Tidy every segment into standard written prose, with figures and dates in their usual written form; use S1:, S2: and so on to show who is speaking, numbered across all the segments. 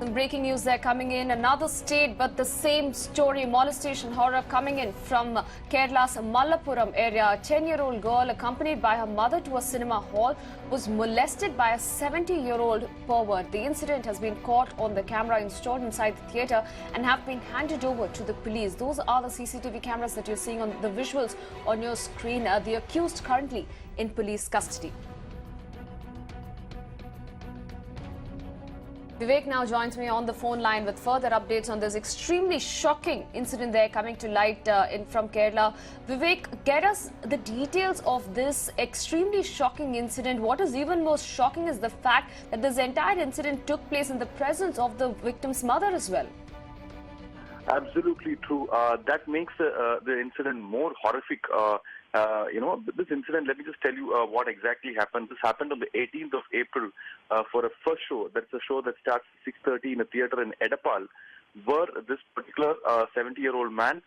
S1: some breaking news there coming in. Another state, but the same story. Molestation horror coming in from Kerala's Malappuram area. A 10-year-old girl, accompanied by her mother to a cinema hall, was molested by a 70-year-old pervert. The incident has been caught on the camera installed inside the theatre and have been handed over to the police. Those are the CCTV cameras that you're seeing on the visuals on your screen. The accused currently in police custody. Vivek now joins me on the phone line with further updates on this extremely shocking incident there coming to light from Kerala. Vivek, get us the details of this extremely shocking incident. What is even more shocking is the fact that this entire incident took place in the presence of the victim's mother as well.
S2: Absolutely true. That makes the incident more horrific. This incident, let me just tell you what exactly happened. This happened on the 18th of April for a first show. That's a show that starts at 6:30 in a theatre in Edapal, where this particular 70-year-old man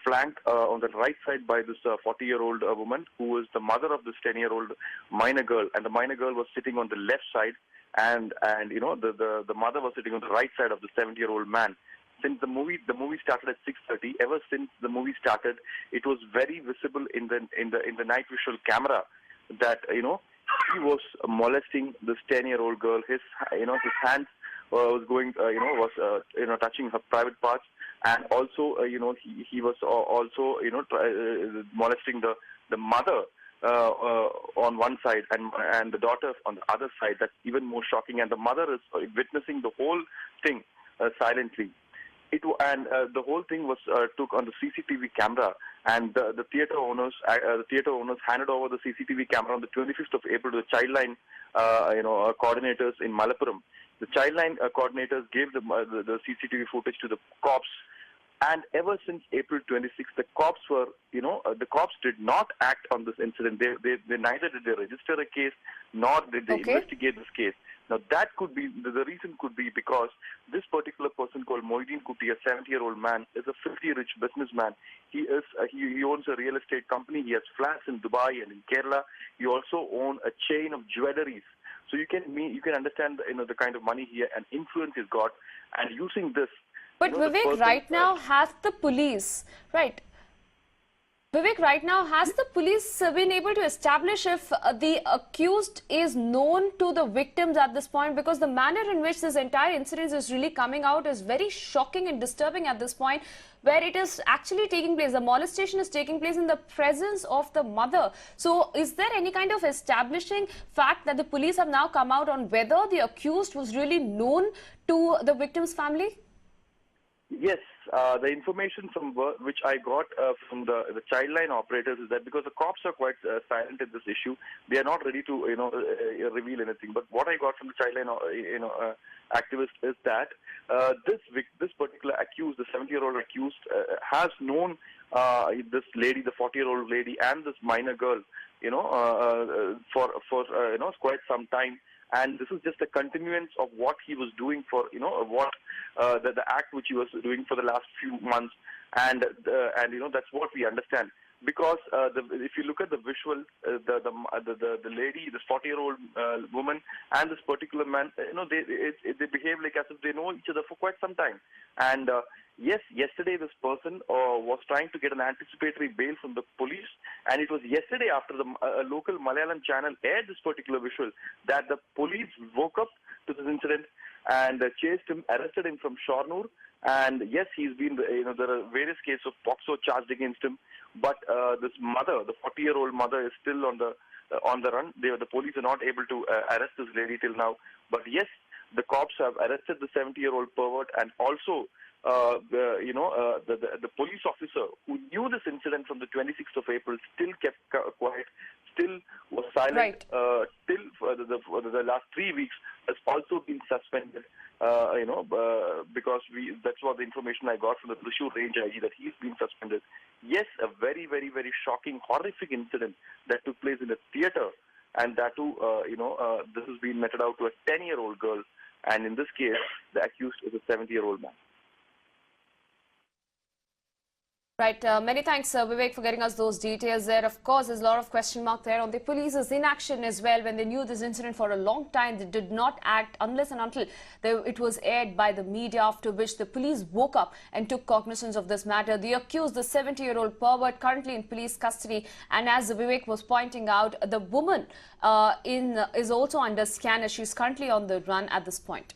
S2: flanked on the right side by this 40-year-old woman who was the mother of this 10-year-old minor girl. And the minor girl was sitting on the left side, and the mother was sitting on the right side of the 70-year-old man. Since the movie started at 6:30, ever since the movie started, it was very visible in the night visual camera that he was molesting this 10-year-old girl. His hands was going touching her private parts, and also he was also molesting the mother on one side and the daughter on the other side. That's even more shocking, and the mother is witnessing the whole thing silently. The whole thing was took on the CCTV camera, and the theatre owners handed over the CCTV camera on the 25th of April to the Childline coordinators in Malappuram. The Childline coordinators gave the CCTV footage to the cops, and ever since April 26th, the cops were the cops did not act on this incident. They neither did they register a case nor did they investigate this case. Now that could be, the reason could be because this particular person called Moeddin Kuti, a 70-year-old man, is a filthy rich businessman. He owns a real estate company. He has flats in Dubai and in Kerala. He also owns a chain of jewelleries. So you can understand the kind of money he and influence he's got, and using this.
S1: But Vivek, right now has the police been able to establish if the accused is known to the victims at this point? Because the manner in which this entire incident is really coming out is very shocking and disturbing at this point, where it is actually taking place. The molestation is taking place in the presence of the mother. So is there any kind of establishing fact that the police have now come out on whether the accused was really known to the victim's family?
S2: Yes, the information from which I got from the Childline operators is that because the cops are quite silent in this issue, they are not ready to reveal anything. But what I got from the Childline activist is that this particular accused, the 70-year-old accused, has known this lady, the 40-year-old lady, and this minor girl, for quite some time. And this is just a continuance of what he was doing for, the act which he was doing for the last few months, and that's what we understand. Because if you look at the visual, the lady, this 40-year-old woman, and this particular man, they behave like as if they know each other for quite some time. And yes, yesterday this person was trying to get an anticipatory bail from the police, and it was yesterday after the local Malayalam channel aired this particular visual that the police woke up to this incident and chased him, arrested him from Shornur. And yes, he's been, there are various cases of POXO charged against him. But this mother, the 40-year-old mother, is still on the run. The police are not able to arrest this lady till now. But yes, the cops have arrested the 70-year-old pervert, and also the police officer who knew this incident from the 26th of April still kept quiet, still was silent.
S1: Right.
S2: Till for the last 3 weeks has also been suspended. Because that's what the information I got from the Thrissur Range IG, that he's been suspended. Yes, a very, very, very shocking, horrific incident that took place in a theatre, and that too, this has been meted out to a 10-year-old girl, and in this case, the accused is a 70-year-old man.
S1: Right. Many thanks, Vivek, for getting us those details there. Of course, there's a lot of question mark there on the police's inaction as well. When they knew this incident for a long time, they did not act unless and until it was aired by the media, after which the police woke up and took cognizance of this matter. The accused, the 70-year-old pervert, currently in police custody. And as Vivek was pointing out, the woman is also under scan as she's currently on the run at this point.